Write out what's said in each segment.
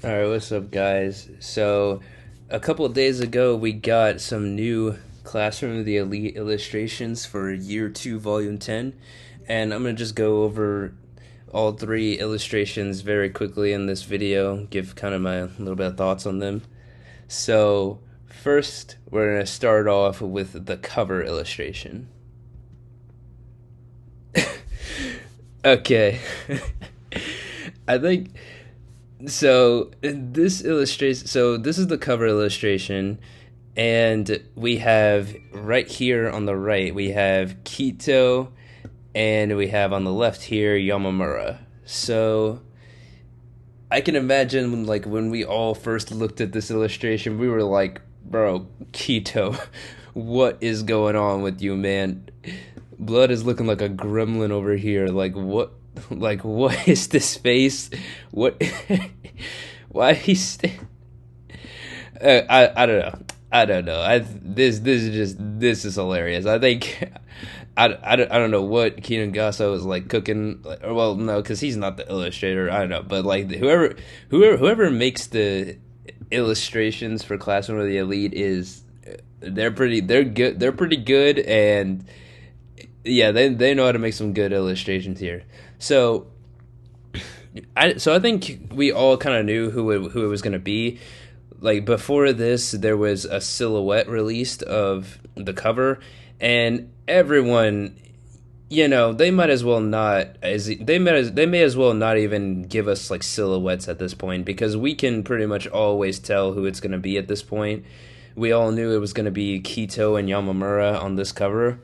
All right, what's up, guys? So, a couple of days ago, we got some new Classroom of the Elite illustrations for Year 2, Volume 10, and I'm going to just go over all three illustrations very quickly in this video, give kind of my little bit of thoughts on them. So, first, we're going to start off with the cover illustration. Okay. I think so this illustrates so this is the cover illustration, and we have right here on the right we have Kito, and we have on the left here Yamamura. So I can imagine when we all first looked at this illustration, we were like, bro, Kito, what is going on with you, man? Blood is looking like a gremlin over here. What is this face? What why he's I don't know. I don't know. This is hilarious. I think I don't know what Keenan Gasso is like cooking. Or, well, no, because he's not the illustrator. I don't know, but like whoever makes the illustrations for Classroom of the Elite is they're good. They're pretty good, and yeah, they know how to make some good illustrations here. So I think we all kind of knew who it was going to be. Like before this, there was a silhouette released of the cover, and everyone, they might as well not they may as well not even give us like silhouettes at this point, because we can pretty much always tell who it's going to be at this point. We all knew it was going to be Kito and Yamamura on this cover,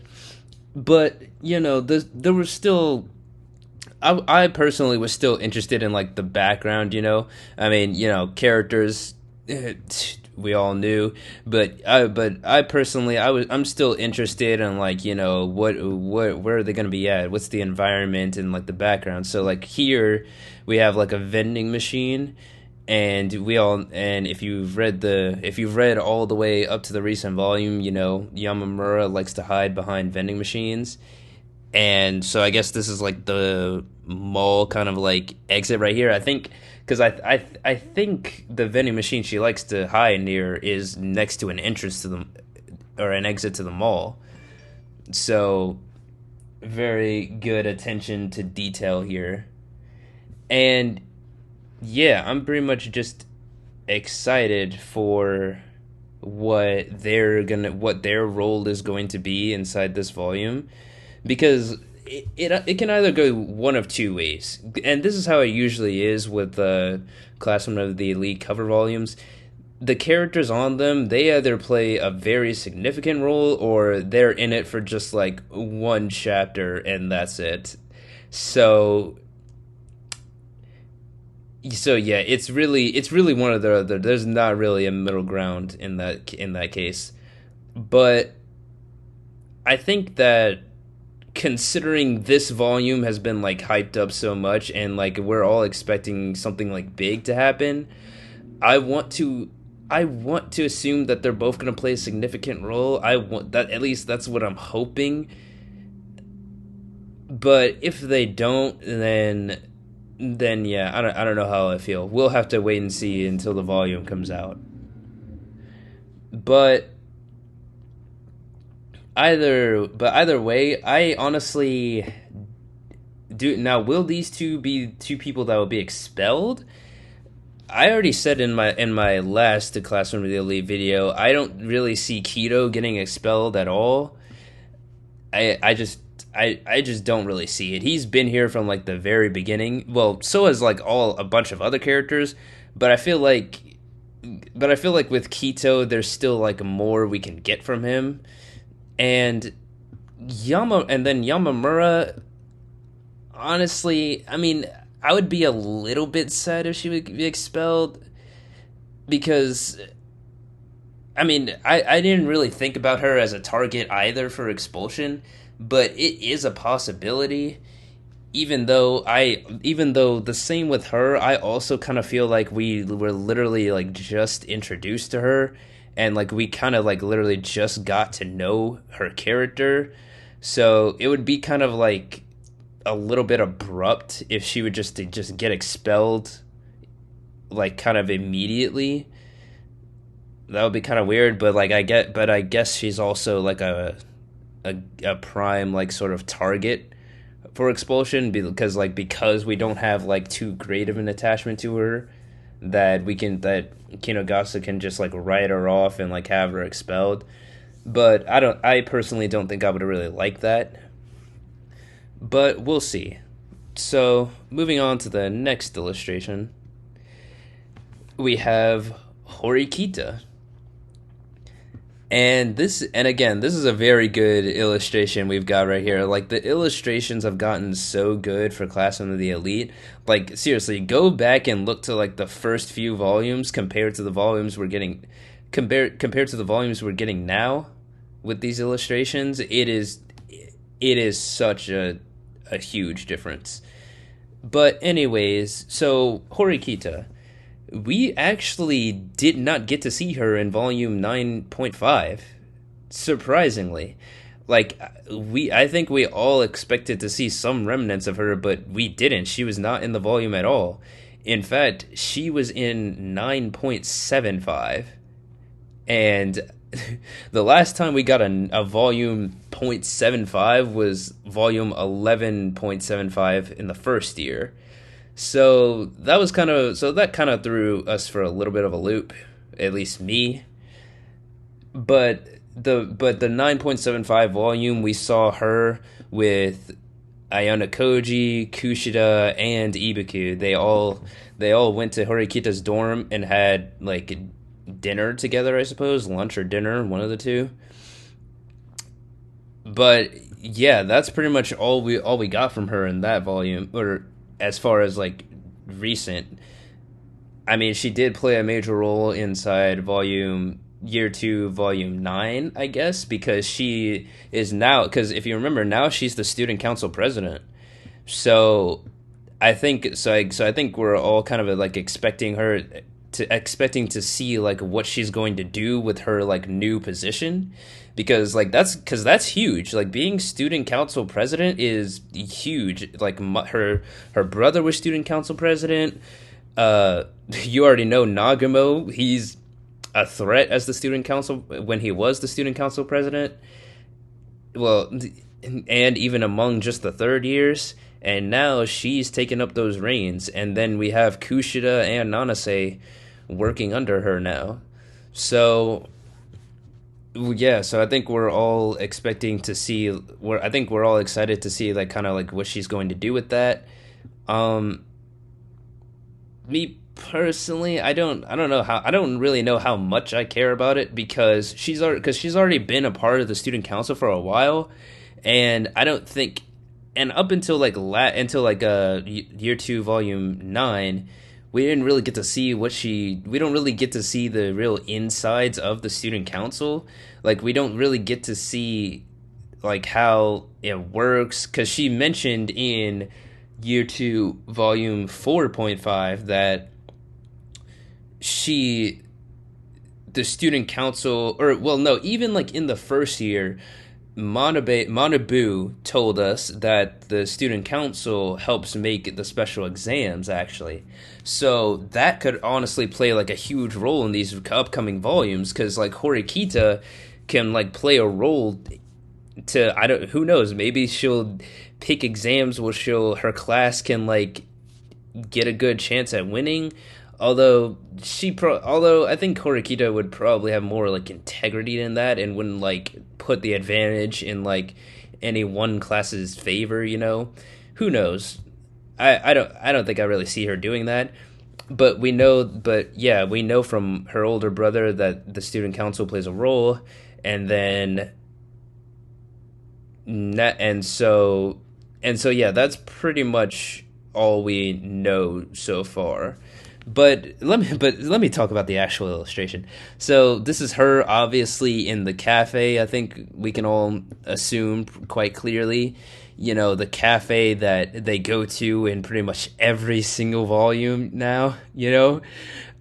but there was still I personally was still interested in like the background. I mean, characters we all knew, but I personally I'm still interested in like what where are they going to be at? What's the environment and like the background? So like here we have like a vending machine, and if you've read all the way up to the recent volume, Yamamura likes to hide behind vending machines. And so I guess this is like the mall kind of like exit right here. I think because I think the vending machine she likes to hide near is next to an entrance to the or an exit to the mall. So very good attention to detail here. And yeah, I'm pretty much just excited for what their role is going to be inside this volume, because it can either go one of two ways, and this is how it usually is with the Classroom of the Elite cover volumes. The characters on them, they either play a very significant role, or they're in it for just like one chapter and that's it. So yeah, it's really one or the other. There's not really a middle ground in that case. But I think that considering this volume has been like hyped up so much, and like we're all expecting something like big to happen, I want to I want to assume that they're both going to play a significant role. I want that, at least that's what I'm hoping. But if they don't, then yeah, I don't know how I feel. We'll have to wait and see until the volume comes out. But either way, I honestly do. Now, will these two be two people that will be expelled? I already said in my last Classroom of the Elite video, I don't really see Keto getting expelled at all. I just don't really see it. He's been here from like the very beginning. Well, so has like a bunch of other characters, but I feel like with Keto, there's still like more we can get from him. And then Yamamura, honestly, I mean, I would be a little bit sad if she would be expelled, because I mean, I didn't really think about her as a target either for expulsion, but it is a possibility. Even though the same with her, I also kind of feel like we were literally like just introduced to her, and like we kind of like literally just got to know her character. So it would be kind of like a little bit abrupt if she would just get expelled like kind of immediately. That would be kind of weird, but I guess she's also like a prime like sort of target for expulsion because we don't have like too great of an attachment to her that Kinogasa can just like write her off and like have her expelled. But I personally don't think I would really like that. But we'll see. So, moving on to the next illustration, we have Horikita. And again, this is a very good illustration we've got right here. Like, the illustrations have gotten so good for Classroom of the Elite. Like, seriously, go back and look to like the first few volumes compared to the volumes we're getting compared to the volumes we're getting now with these illustrations. It is such a huge difference. But anyways, so Horikita, we actually did not get to see her in volume 9.5, surprisingly. Like, I think we all expected to see some remnants of her, but we didn't. She was not in the volume at all. In fact, she was in 9.75. And the last time we got a volume .75 was volume 11.75 in the first year. That kind of threw us for a little bit of a loop, at least me. But the 9.75 volume, we saw her with Ayano Koji, Kushida, and Ibuku. They all went to Horikita's dorm and had like dinner together, I suppose, lunch or dinner, one of the two. But yeah, that's pretty much all we got from her in that volume, or as far as like recent. I mean, she did play a major role inside volume year 2 volume 9, I guess, because she is now, because if you remember, now she's the student council president. So I think we're all kind of like expecting to see like what she's going to do with her like new position, because that's huge. Like, being student council president is huge. Like, her brother was student council president. You already know Nagumo, he's a threat as the student council when he was the student council president. Well, and even among just the third years, and now she's taken up those reins, and then we have Kushida and Nanase working under her now. So yeah, so I think we're all expecting to see. I think we're all excited to see like kind of like what she's going to do with that. Me personally, I don't really know how much I care about it, because she's already been a part of the student council for a while, and I don't think, and up until year 2 volume 9, we didn't really get to see we don't really get to see the real insides of the student council. Like, we don't really get to see like how it works, because she mentioned in year 2 volume 4.5 that the student council, or well, no, even like in the first year, Manabu told us that the student council helps make the special exams, actually. So that could honestly play like a huge role in these upcoming volumes, because like Horikita can like play a role who knows, maybe she'll pick exams where her class can like get a good chance at winning. Although I think Horikita would probably have more like integrity in that, and wouldn't like put the advantage in like any one class's favor, Who knows? I don't think I really see her doing that. But we know from her older brother that the student council plays a role, and then so yeah, that's pretty much all we know so far. But let me talk about the actual illustration. So this is her obviously in the cafe. I think we can all assume quite clearly, the cafe that they go to in pretty much every single volume now.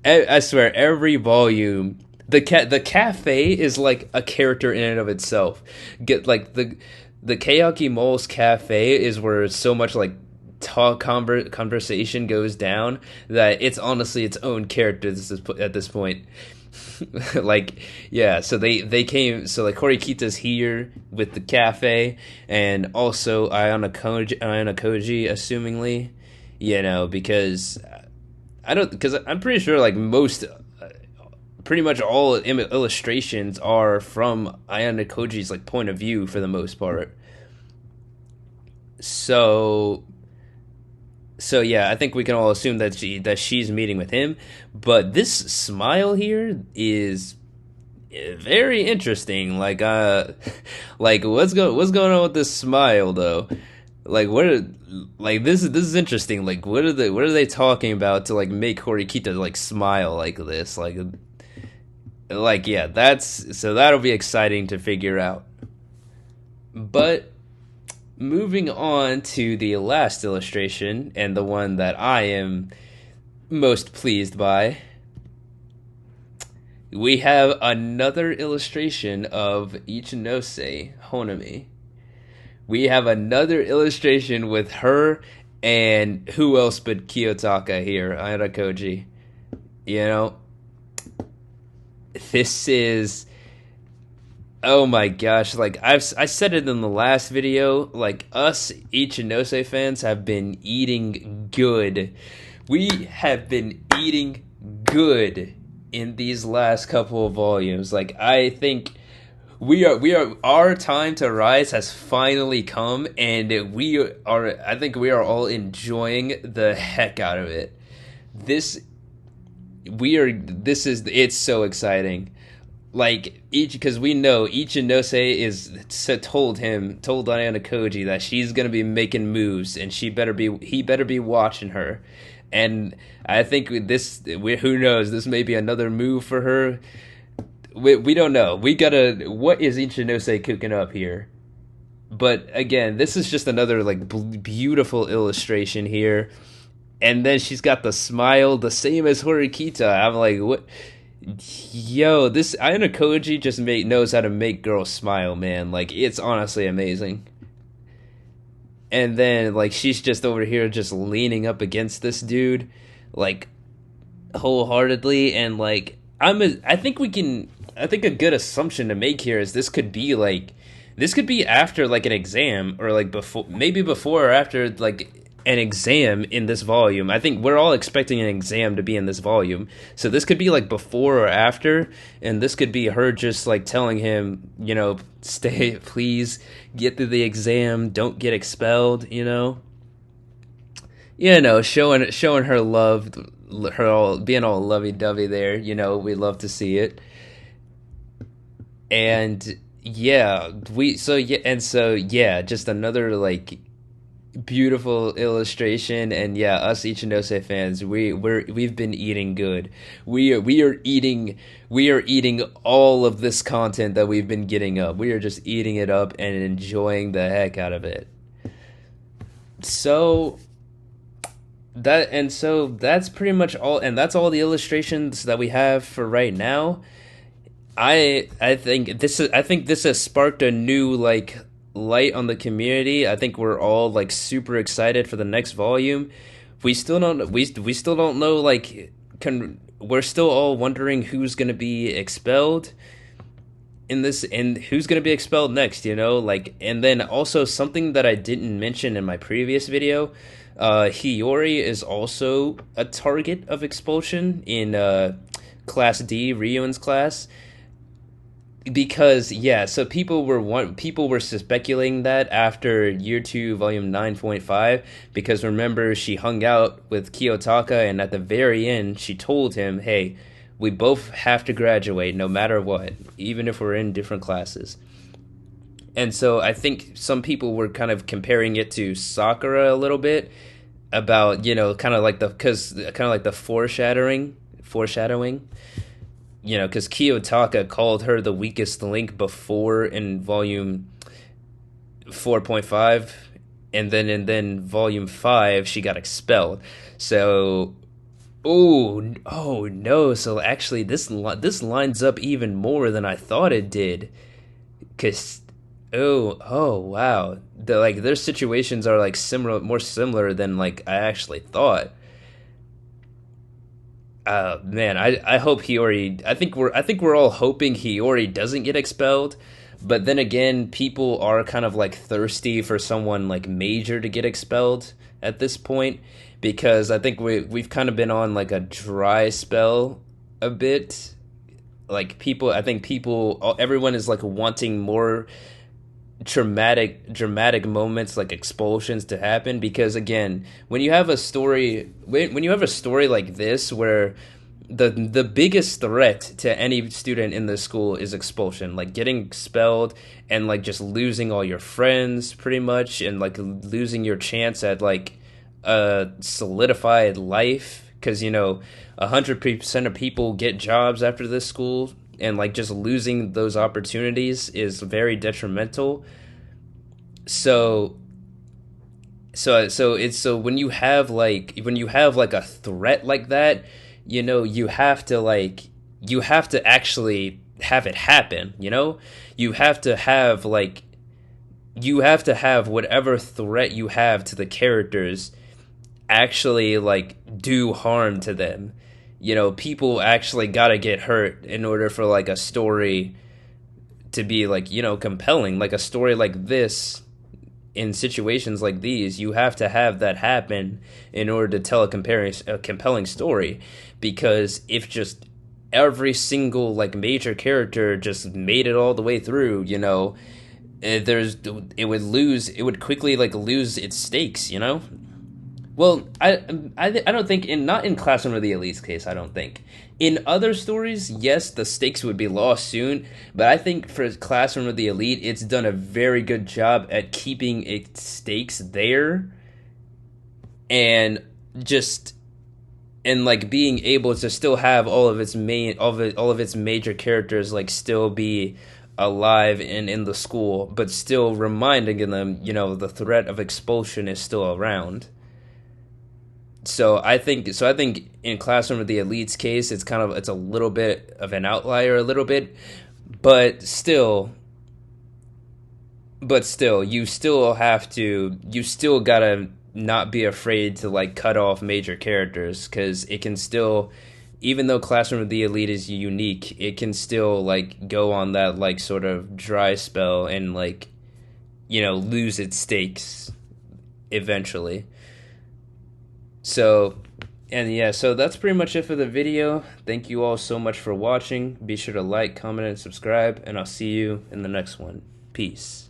I swear, every volume the cafe is like a character in and of itself. Get like the Kayaki Mole's cafe is where so much like conversation goes down that it's honestly its own character at this point. Like, yeah, so they came, so like Horikita's here with the cafe, and also Ayana Koji, assumingly, because because I'm pretty sure like pretty much all illustrations are from Ayana Koji's like point of view for the most part. So yeah, I think we can all assume that she's meeting with him, but this smile here is very interesting. Like like what's going on with this smile though? Like this is interesting. Like what are they talking about to like make Horikita like smile like this? Like yeah, that'll be exciting to figure out. But moving on to the last illustration, and the one that I am most pleased by, we have another illustration of Ichinose Honami. We have another illustration with her, and who else but Kiyotaka here, Ayana Koji. This is... Oh my gosh, like I said it in the last video, like us Ichinose fans have been eating good. We have been eating good in these last couple of volumes. Like I think our time to rise has finally come, and I think we are all enjoying the heck out of it. It's so exciting. Like because we know Ichinose told Ayana Koji that she's gonna be making moves, and he better be watching her. And I think who knows, this may be another move for her. We don't know. What is Ichinose cooking up here? But again, this is just another like beautiful illustration here. And then she's got the smile, the same as Horikita. I'm like, what? Yo, this Ayana Koji just knows how to make girls smile, man. Like, it's honestly amazing. And then, like, she's just over here just leaning up against this dude, like, wholeheartedly. And, like, I think a good assumption to make here is this could be after, like, an exam, or, like, before or after, like, an exam in this volume. I think we're all expecting an exam to be in this volume. So this could be like before or after, and this could be her just like telling him, please get through the exam, don't get expelled, showing her love, being all lovey-dovey there, we love to see it. And just another like beautiful illustration. And yeah, us Ichinose fans, we've been eating good. We are eating all of this content that we've been getting up. We are just eating it up and enjoying the heck out of it. So that's pretty much all, and that's all the illustrations that we have for right now. I think this has sparked a new like light on the community. I think we're all like super excited for the next volume. We still don't know like we're still all wondering who's going to be expelled in this and who's going to be expelled next, like. And then also something that I didn't mention in my previous video, Hiyori is also a target of expulsion in class D, Ryuen's class. Because so people were speculating that after year 2 volume 9.5, because remember, she hung out with Kiyotaka, and at the very end she told him, hey, we both have to graduate no matter what, even if we're in different classes. And so I think some people were kind of comparing it to Sakura a little bit, about kind of like the foreshadowing, because Kiyotaka called her the weakest link before in volume 4.5, and then volume 5 she got expelled. So, oh no! So actually, this lines up even more than I thought it did. Cause Oh, wow. Their situations are like similar, more similar than like I actually thought. Man, I hope Hiyori. I think we're all hoping Hiyori doesn't get expelled, but then again, people are kind of like thirsty for someone like major to get expelled at this point, because I think we've kind of been on like a dry spell a bit. Like people, I think people, everyone is like wanting more dramatic moments like expulsions to happen, because again, when you have a story like this where the biggest threat to any student in the school is expulsion, like getting expelled and like just losing all your friends pretty much, and like losing your chance at like a solidified life, because 100% of people get jobs after this school, and like just losing those opportunities is very detrimental. So so when you have like a threat like that, you have to actually have it happen, you have to have like you have to have whatever threat you have to the characters actually like do harm to them. People actually gotta get hurt in order for like a story to be like, compelling. Like a story like this, in situations like these, you have to have that happen in order to tell a compelling story. Because if just every single like major character just made it all the way through, it would quickly like lose its stakes. Well, I don't think, not in Classroom of the Elite's case. I don't think in other stories, yes, the stakes would be lost soon. But I think for Classroom of the Elite, it's done a very good job at keeping its stakes there, and just and like being able to still have all of its major characters like still be alive and in the school, but still reminding them, the threat of expulsion is still around. I think in Classroom of the Elite's case, it's a little bit of an outlier, a little bit, but still, you still gotta not be afraid to like cut off major characters, because it can still, even though Classroom of the Elite is unique, it can still like go on that like sort of dry spell and like lose its stakes eventually. So, and yeah, so that's pretty much it for the video. Thank you all so much for watching. Be sure to like, comment, and subscribe, and I'll see you in the next one. Peace.